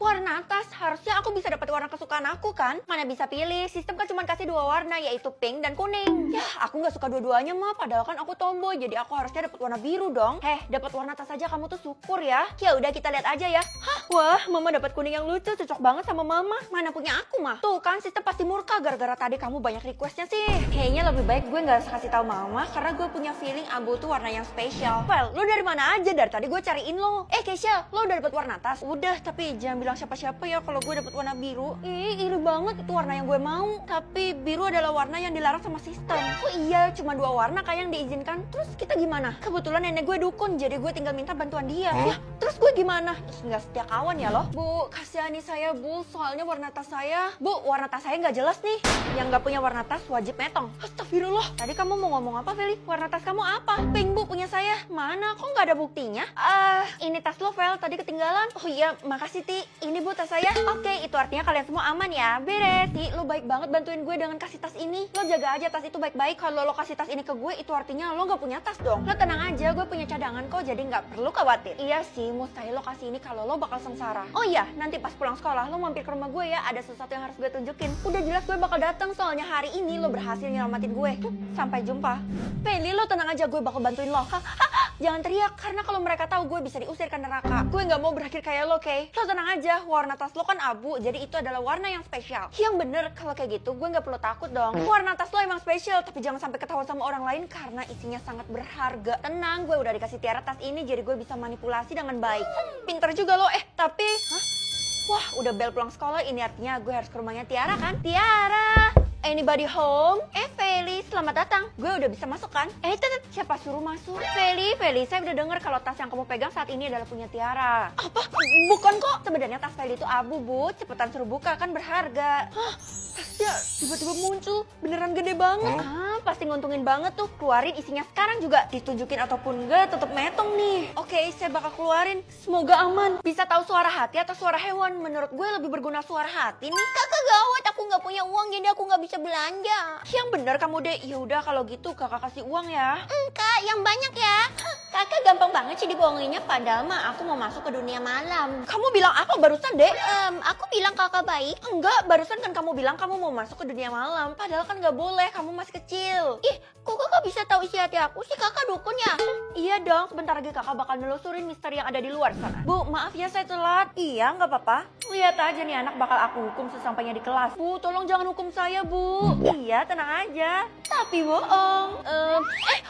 Warna tas, harusnya aku bisa dapat warna kesukaan aku kan? Mana bisa pilih, sistem kan cuma kasih 2 warna, yaitu pink dan kuning. Yah, aku nggak suka dua-duanya mah, padahal kan aku tomboy, jadi aku harusnya dapat warna biru dong. Dapat warna tas aja kamu tuh syukur ya. Ya udah kita lihat aja ya. Hah, wah, mama dapat kuning yang lucu, cocok banget sama mama. Mana punya aku mah? Tuh kan, sistem pasti murka gara-gara tadi kamu banyak requestnya sih. Kayaknya lebih baik gue nggak usah kasih tahu mama, karena gue punya feeling abu tuh warna yang spesial. Well, lo dari mana aja? Dari tadi gue cariin lo. Keisha, lo udah dapat warna tas? Udah, tapi jangan bilang siapa-siapa ya kalau gue dapat warna biru. Iri banget, itu warna yang gue mau. Tapi biru adalah warna yang dilarang sama sistem. Oh iya, cuma 2 warna kayak yang diizinkan. Terus kita gimana? Kebetulan nenek gue dukun, jadi gue tinggal minta bantuan dia. Ya, terus gue gimana? Nggak setia kawan ya lo? Bu, kasihani saya bu, soalnya warna tas saya. Bu, warna tas saya nggak jelas nih. Yang nggak punya warna tas wajib metong. Astagfirullah. Tadi kamu mau ngomong apa, Feli? Warna tas kamu apa? Pink bu, punya saya. Mana? Kok nggak ada buktinya? Ini tas lo, Fel. Tadi ketinggalan. Oh iya, makasih Ti. Ini bu tas saya. Oke, itu artinya kalian semua aman ya. Beres. Ti, lo baik banget bantuin gue dengan kasih tas ini. Lo jaga aja tas itu baik-baik. Kalau lo kasih tas ini ke gue, itu artinya lo nggak punya tas dong. Lo tenang aja, gue punya cadangan kok, jadi nggak perlu khawatir. Iya sih, mustahil lo kasih ini kalau lo bakal sengsara. Oh iya, nanti pas pulang sekolah lo mampir ke rumah gue ya. Ada sesuatu yang harus gue tunjukin. Udah jelas gue bakal datang, soalnya hari ini lo berhasil nyelamatin gue. Sampai jumpa. Feli, lo tenang aja, gue bakal bantuin lo. Jangan teriak, karena kalau mereka tahu gue bisa diusir ke neraka. Gue nggak mau berakhir kayak lo, Kay. Lo tenang aja, warna tas lo kan abu, jadi itu adalah warna yang spesial. Yang bener, kalau kayak gitu gue nggak perlu takut dong. Warna tas lo emang spesial, tapi jangan sampai ketahuan sama orang lain karena isinya sangat berharga. Tenang, gue udah dikasih Tiara tas ini, jadi gue bisa manipulasi dengan baik. Pinter juga lo, tapi... Wah, udah bel pulang sekolah, ini artinya gue harus ke rumahnya Tiara kan? Tiara! Anybody home? Feli, selamat datang. Gue udah bisa masuk kan? Siapa suruh masuk? Feli, saya udah denger kalau tas yang kamu pegang saat ini adalah punya Tiara. Apa? Bukan kok. Sebenarnya tas Feli itu abu, Bu. Cepetan suruh buka, kan berharga. Hah? Tasnya tiba-tiba muncul. Beneran gede banget. Pasti nguntungin banget tuh. Keluarin isinya sekarang juga. Ditunjukin ataupun enggak, tetep metong nih. Oke, saya bakal keluarin. Semoga aman. Bisa tahu suara hati atau suara hewan? Menurut gue lebih berguna suara hati nih. Kakak gawat, aku nggak punya uang jadi aku nggak bisa belanja. Yang bener kamu deh. Ya udah kalau gitu kakak kasih uang ya. Kak, yang banyak ya. Kakak gampang banget sih dibohonginnya, padahal mah aku mau masuk ke dunia malam. Kamu bilang apa barusan, Dek? Aku bilang kakak baik. Enggak, barusan kan kamu bilang kamu mau masuk ke dunia malam. Padahal kan nggak boleh, kamu masih kecil. Ih, kok kakak bisa tahu isi hati aku sih? Kakak dukun ya? Iya dong, sebentar lagi kakak bakal nelusurin misteri yang ada di luar sana. Bu, maaf ya saya telat. Iya, nggak apa-apa. Lihat aja nih anak bakal aku hukum sesampainya di kelas. Bu, tolong jangan hukum saya, Bu. Iya, tenang aja. Tapi bohong.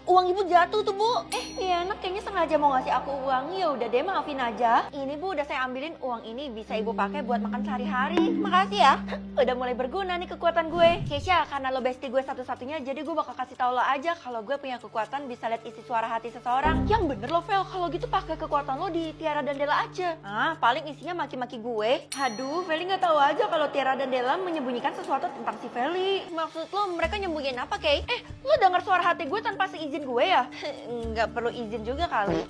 Uang ibu jatuh tuh, Bu. Iya anak kayaknya sengaja mau ngasih aku uang. Ya udah deh, maafin aja. Ini Bu, udah saya ambilin uang ini, bisa ibu pakai buat makan sehari-hari. Makasih ya. Udah mulai berguna nih kekuatan gue. Keisha, karena lo bestie gue satu-satunya, jadi gue bakal kasih tau lo aja kalau gue punya kekuatan bisa lihat isi suara hati seseorang. Yang bener lo, Vel. Kalau gitu pakai kekuatan lo di Tiara dan Della aja. Paling isinya maki-maki gue. Aduh, Feli nggak tahu aja kalau Tiara dan Della menyembunyikan sesuatu tentang si Feli. Maksud lo mereka nyembunyiin apa, Kay? Lo denger suara hati gue tanpa seizin gue ya? Nggak perlu izin juga kali.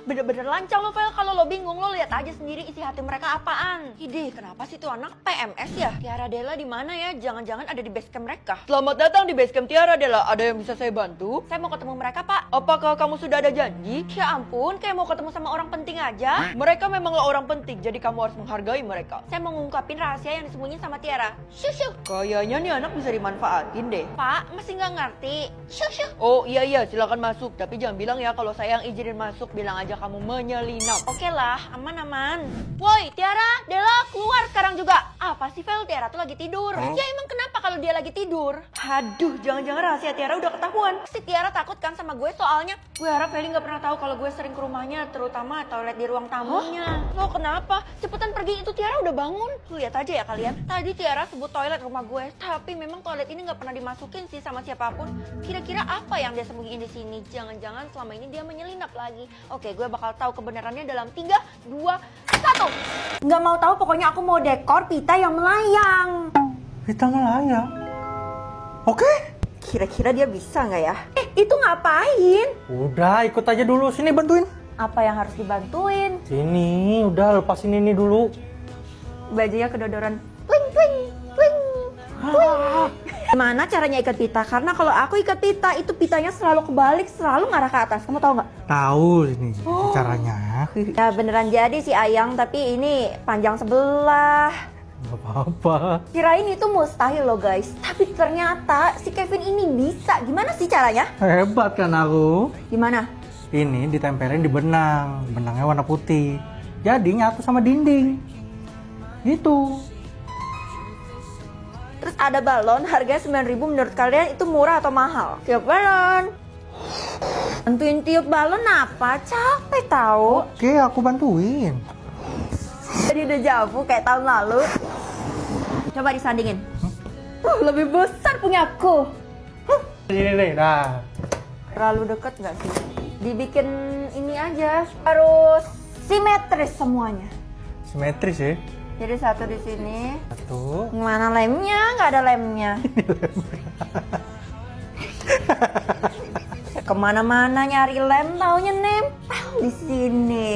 Bener-bener lancang lo, Vel. Kalau lo bingung, lo lihat aja sendiri isi hati mereka apaan. Ide, kenapa sih tuh anak PMS ya? Tiara Della di mana ya? Jangan-jangan ada di basecamp mereka. Selamat datang di basecamp Tiara Della. Ada yang bisa saya bantu? Saya mau ketemu mereka, Pak. Apakah kamu sudah ada janji? Ya ampun, kayak mau ketemu sama orang penting aja. Mereka memanglah orang penting, jadi kamu harus menghargai mereka. Saya mau ngungkapin rahasia yang disembunyiin sama Tiara. Syuh. Kayaknya nih anak bisa dimanfaatin deh. Pak, masih nggak ngerti. Syuh. Oh iya, silakan masuk. Tapi jangan bilang ya kalau saya yang izinin masuk. Bilang aja kamu menyelinap. Oke lah, aman. Woi, Tiara, Della, keluar sekarang juga. Apa sih, Vel? Tiara tuh lagi tidur. Ya emang kenapa kalau dia lagi tidur? Aduh, jangan-jangan rahasia Tiara udah ketahuan. Si Tiara takut kan sama gue, soalnya gue harap Feli nggak pernah tahu kalau gue sering ke rumahnya, terutama toilet di ruang tamunya. Lo kenapa? Cepetan pergi, itu Tiara udah bangun. Lihat aja ya kalian. Tadi Tiara sebut toilet rumah gue, tapi memang toilet ini nggak pernah dimasukin sih sama siapapun. Kira-kira apa yang dia sembunyiin di sini? Jangan-jangan selama ini dia menyelinap lagi. Oke, gue bakal tahu kebenarannya dalam 3, 2, 1. Nggak mau tahu, pokoknya aku mau dekor pita yang melayang. Kita melayang. Oke. Kira-kira dia bisa nggak ya? Itu ngapain? Udah, ikut aja dulu. Sini bantuin. Apa yang harus dibantuin? Sini, udah lepasin ini dulu. Bajunya kedodoran. Pling. Gimana caranya ikat pita? Karena kalau aku ikat pita, itu pitanya selalu kebalik, selalu ngarah ke atas. Kamu tahu nggak? Tahu ini caranya. Ya beneran jadi sih Ayang, tapi ini panjang sebelah. Gak apa-apa. Kirain itu mustahil loh guys. Tapi ternyata si Kevin ini bisa. Gimana sih caranya? Hebat kan aku. Gimana? Ini ditempelin di benang. Benangnya warna putih. Jadi nyatu sama dinding. Gitu. Terus ada balon harganya 9.000, menurut kalian itu murah atau mahal? Tiup balon. Bantuin tiup balon apa? Capek tahu. Oke, aku bantuin. Jadi udah jauh kayak tahun lalu. Coba disandingin. Lebih besar punya aku. Ini, nah. Terlalu deket nggak sih? Dibikin ini aja. Harus simetris semuanya. Simetris ya. Jadi satu di sini. Satu. Mana lemnya? Nggak ada lemnya. Kemana-mana nyari lem, taunya nempel di sini.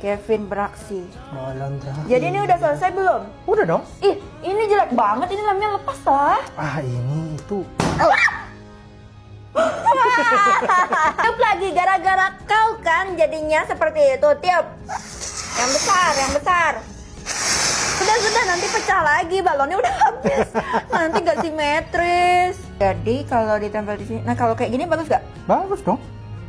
Kevin beraksi. Balon terakhir. Jadi ini udah selesai belum? Udah dong. Ih, ini jelek banget. Ini lemnya lepas lah. Ini itu. Tiup lagi gara-gara kau kan jadinya seperti itu. Tiup. Yang besar, yang besar. Sudah, nanti pecah lagi. Balonnya udah habis. Nanti gak simetris. Jadi kalau ditempel di sini, nah kalau kayak gini bagus gak? Bagus dong.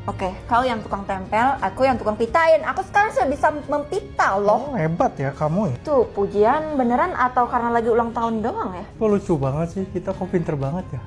Oke, kau yang tukang tempel, aku yang tukang pitain. Aku sekarang sudah bisa mempita loh. Oh, hebat ya kamu ya. Tuh, pujian beneran atau karena lagi ulang tahun doang ya? Kok lucu banget sih, kita kok pinter banget ya.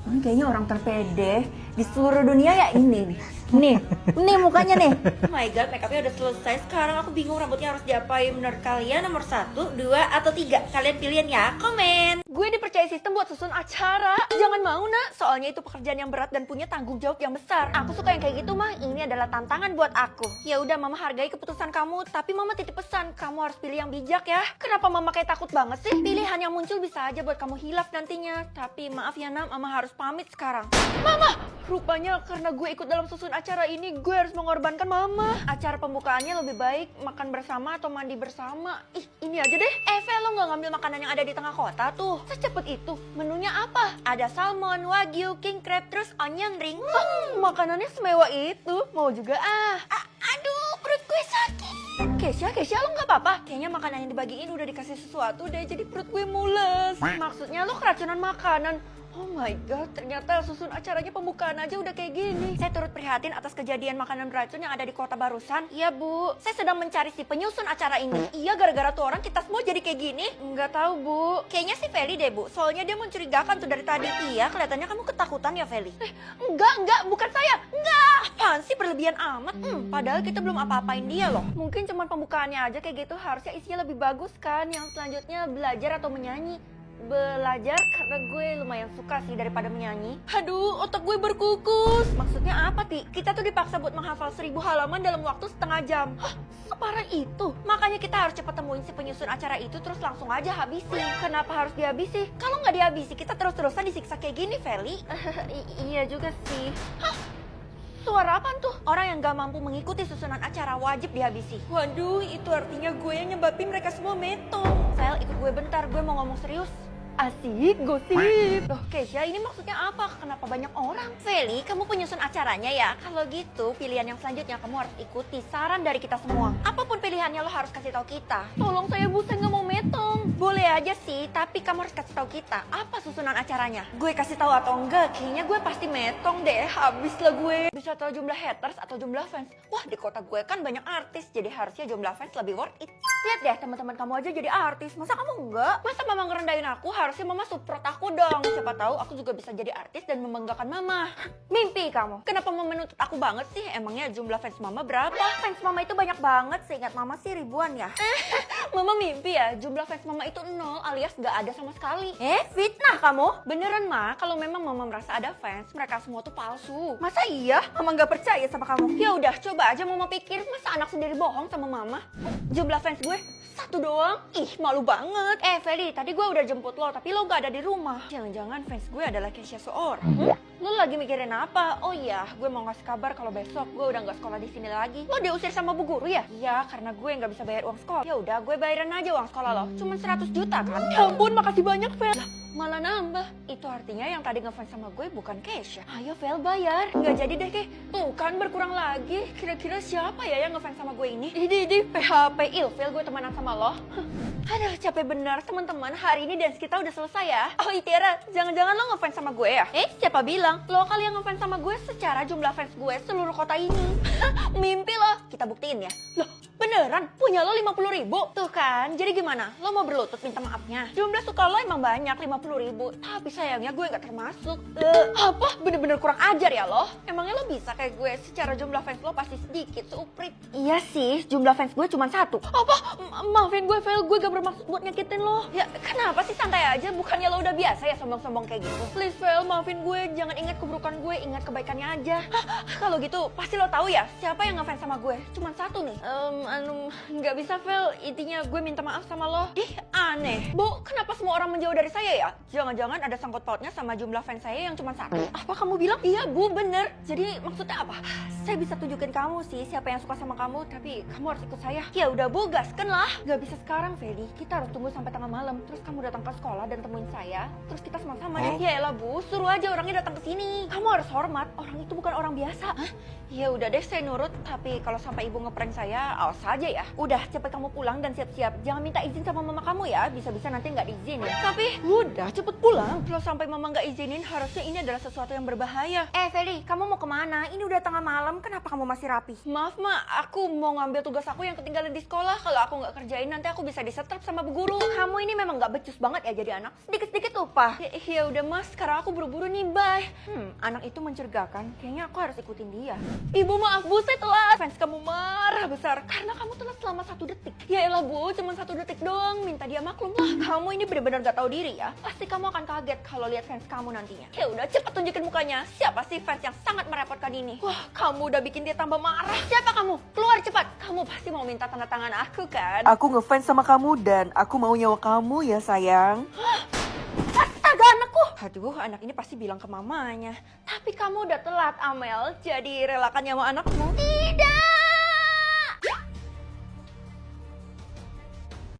Ini kayaknya orang terpede di seluruh dunia ya ini nih. Nih mukanya nih. Oh my god, makeupnya udah selesai. Sekarang aku bingung rambutnya harus diapain. Menurut kalian nomor 1, 2, atau 3? Kalian pilihan ya, komen. Gue dipercaya sistem buat susun acara. Jangan mau nak, soalnya itu pekerjaan yang berat dan punya tanggung jawab yang besar. Aku suka yang kayak gitu mah. Ini adalah tantangan buat aku. Ya udah, mama hargai keputusan kamu, tapi mama titip pesan, kamu harus pilih yang bijak ya. Kenapa mama kayak takut banget sih? Pilihan yang muncul bisa aja buat kamu hilaf nantinya. Tapi maaf ya nak, mama harus pamit sekarang. Mama, rupanya karena gue ikut dalam susun acara ini, gue harus mengorbankan mama. Acara pembukaannya lebih baik makan bersama atau mandi bersama. Ih, ini aja deh. Eve, lo nggak ngambil makanan yang ada di tengah kota tuh? Secepat itu. Menunya apa? Ada salmon, wagyu, king crab, terus onion ring. Makanannya semewah itu. Mau juga aduh, perut gue sakit. Kesha, lo nggak apa-apa? Kayaknya makanan yang dibagiin udah dikasih sesuatu deh, jadi perut gue mules. Maksudnya lo keracunan makanan. Oh my god, ternyata susun acaranya pembukaan aja udah kayak gini. Saya turut prihatin atas kejadian makanan beracun yang ada di kota barusan. Iya bu, saya sedang mencari si penyusun acara ini. Iya, gara-gara tuh orang kita semua jadi kayak gini. Nggak tahu bu, kayaknya si Feli deh bu. Soalnya dia mencurigakan tuh dari tadi. Iya, kelihatannya kamu ketakutan ya Feli. Enggak, bukan saya. Enggak, apaan sih berlebihan amat. Padahal kita belum apa-apain dia loh. Mungkin cuma pembukaannya aja kayak gitu, harusnya isinya lebih bagus kan. Yang selanjutnya belajar atau menyanyi. Belajar karena gue lumayan suka sih daripada menyanyi. Aduh, otak gue berkukus. Maksudnya apa, Ti? Kita tuh dipaksa buat menghafal 1000 halaman dalam waktu setengah jam. Hah, separah itu? Makanya kita harus cepat temuin si penyusun acara itu, terus langsung aja habisi. Kenapa harus dihabisi? Kalau nggak dihabisi, kita terus-terusan disiksa kayak gini, Feli. Iya juga sih. Hah? Suara apaan tuh? Orang yang gak mampu mengikuti susunan acara wajib dihabisi. Waduh, itu artinya gue yang nyebabin mereka semua metong. Fel, ikut gue bentar, gue mau ngomong serius. Asik, gosip. Loh, Kesha, ini maksudnya apa? Kenapa banyak orang? Feli, kamu penyusun acaranya ya? Kalau gitu, pilihan yang selanjutnya kamu harus ikuti saran dari kita semua. Apapun pilihannya lo harus kasih tahu kita. Tolong saya bu, saya nggak mau metong. Boleh aja sih, tapi kamu harus kasih tahu kita apa susunan acaranya. Gue kasih tahu atau enggak, kayaknya gue pasti metong deh. Habis lah gue. Bisa tahu jumlah haters atau jumlah fans. Wah, di kota gue kan banyak artis, jadi harusnya jumlah fans lebih worth it. Lihat deh, teman-teman kamu aja jadi artis. Masa kamu enggak? Masa mama ngerendahin aku? Harusnya mama support aku dong. Siapa tahu aku juga bisa jadi artis dan membanggakan mama. Mimpi kamu. Kenapa mama menuntut aku banget sih? Emangnya jumlah fans mama berapa? Fans mama itu banyak banget. Seingat mama sih ribuan ya. Mama mimpi ya, jumlah fans mama itu 0 alias gak ada sama sekali. Fitnah kamu? Beneran ma, kalau memang mama merasa ada fans, mereka semua tuh palsu. Masa iya? Mama gak percaya sama kamu? Ya udah, coba aja mama pikir, masa anak sendiri bohong sama mama? Jumlah fans gue 1 doang? Ih, malu banget. Feli, tadi gue udah jemput lo, tapi lo gak ada di rumah. Jangan-jangan fans gue adalah Kesha seorang. Lu lagi mikirin apa? Oh iya, gue mau ngasih kabar kalau besok gue udah nggak sekolah di sini lagi. Lo diusir sama bu guru ya? Iya, karena gue nggak bisa bayar uang sekolah. Ya udah, gue bayarin aja uang sekolah lo. Cuma 100 juta kan? Ya ampun, makasih banyak, Fel. Lah, malah nambah. Itu artinya yang tadi ngefans sama gue bukan Keisha. Ayo, Fel, bayar. Nggak jadi deh, Ke. Tuh kan berkurang lagi. Kira-kira siapa ya yang ngefans sama gue ini? Di PHP Ilfil, gue temenan sama lo. Aduh, capek benar teman-teman. Hari ini dance kita udah selesai ya. Oh Tiara, jangan-jangan lo ngefans sama gue ya? Siapa bilang? Lo kali yang ngefans sama gue secara jumlah fans gue seluruh kota ini. Mimpi lo. Kita buktiin ya. Loh, beneran? Punya lo 50.000? Tuh kan, jadi gimana? Lo mau berlutut minta maafnya? Jumlah suka lo emang banyak, 50.000. Tapi sayangnya gue gak termasuk. Apa? Bener-bener kurang ajar ya lo? Emangnya lo bisa kayak gue? Secara jumlah fans lo pasti sedikit, seuprit. Iya sih, jumlah fans gue cuma 1. Apa? Maafin gue, Vel. Gue gak bermaksud buat nyakitin lo. Ya, kenapa sih santai aja? Bukannya lo udah biasa ya sombong-sombong kayak gitu? Please, Vel, maafin gue. Jangan ingat keburukan gue, ingat kebaikannya aja. Kalau gitu, pasti lo tahu ya siapa yang ngefans sama gue? Cuma 1 nih. Nggak bisa, Vel. Intinya gue minta maaf sama lo. Ih, aneh. Bu, kenapa semua orang menjauh dari saya ya? Jangan-jangan ada sangkut pautnya sama jumlah fans saya yang cuma 1. Apa kamu bilang? Iya, Bu, bener. Jadi maksudnya apa? Saya bisa tunjukin kamu sih siapa yang suka sama kamu, tapi kamu harus ikut saya. Ya udah, Bu, gaskan lah. Gak bisa sekarang, Feli. Kita harus tunggu sampai tengah malam. Terus kamu datang ke sekolah dan temuin saya. Terus kita sama-sama deh. Ya elah, Bu, suruh aja orangnya datang ke sini. Kamu harus hormat. Orang itu bukan orang biasa. Hah? Ya udah deh, saya nurut. Tapi kalau sampai ibu ngeprank saya, awas saja ya. Udah, cepet kamu pulang dan siap-siap. Jangan minta izin sama mama kamu ya. Bisa-bisa nanti nggak diizinin. Tapi udah, cepet pulang. Kalau sampai mama nggak izinin, harusnya ini adalah sesuatu yang berbahaya. Feli, kamu mau kemana? Ini udah tengah malam. Kenapa kamu masih rapi? Maaf, Ma. Aku mau ngambil tugas aku yang ketinggalan di sekolah. Kalau aku nggak kerjain, nanti aku bisa disetrap sama bu guru. Kamu ini memang nggak becus banget ya jadi anak. Sedikit-sedikit lupa. Ya udah, Mas. Sekarang aku buru-buru nih. Bye. Anak itu mencurigakan. Kayaknya aku harus ikutin dia. Ibu, maaf Bu, saya telat. Fans kamu marah besar karena kamu telat selama 1 detik. Ya elah Bu, cuma 1 detik doang. Minta dia maklum lah. Kamu ini benar-benar gak tahu diri ya. Pasti kamu akan kaget kalau lihat fans kamu nantinya. Ya udah, cepat tunjukin mukanya. Siapa sih fans yang sangat merepotkan ini? Wah, kamu udah bikin dia tambah marah. Siapa kamu? Keluar cepat. Kamu pasti mau minta tanda tangan aku kan? Aku ngefans sama kamu dan aku mau nyawa kamu ya sayang. Astaga, anakku. Aduh, anak ini pasti bilang ke mamanya. Tapi kamu udah telat, Amel. Jadi relakan nyawa anakmu.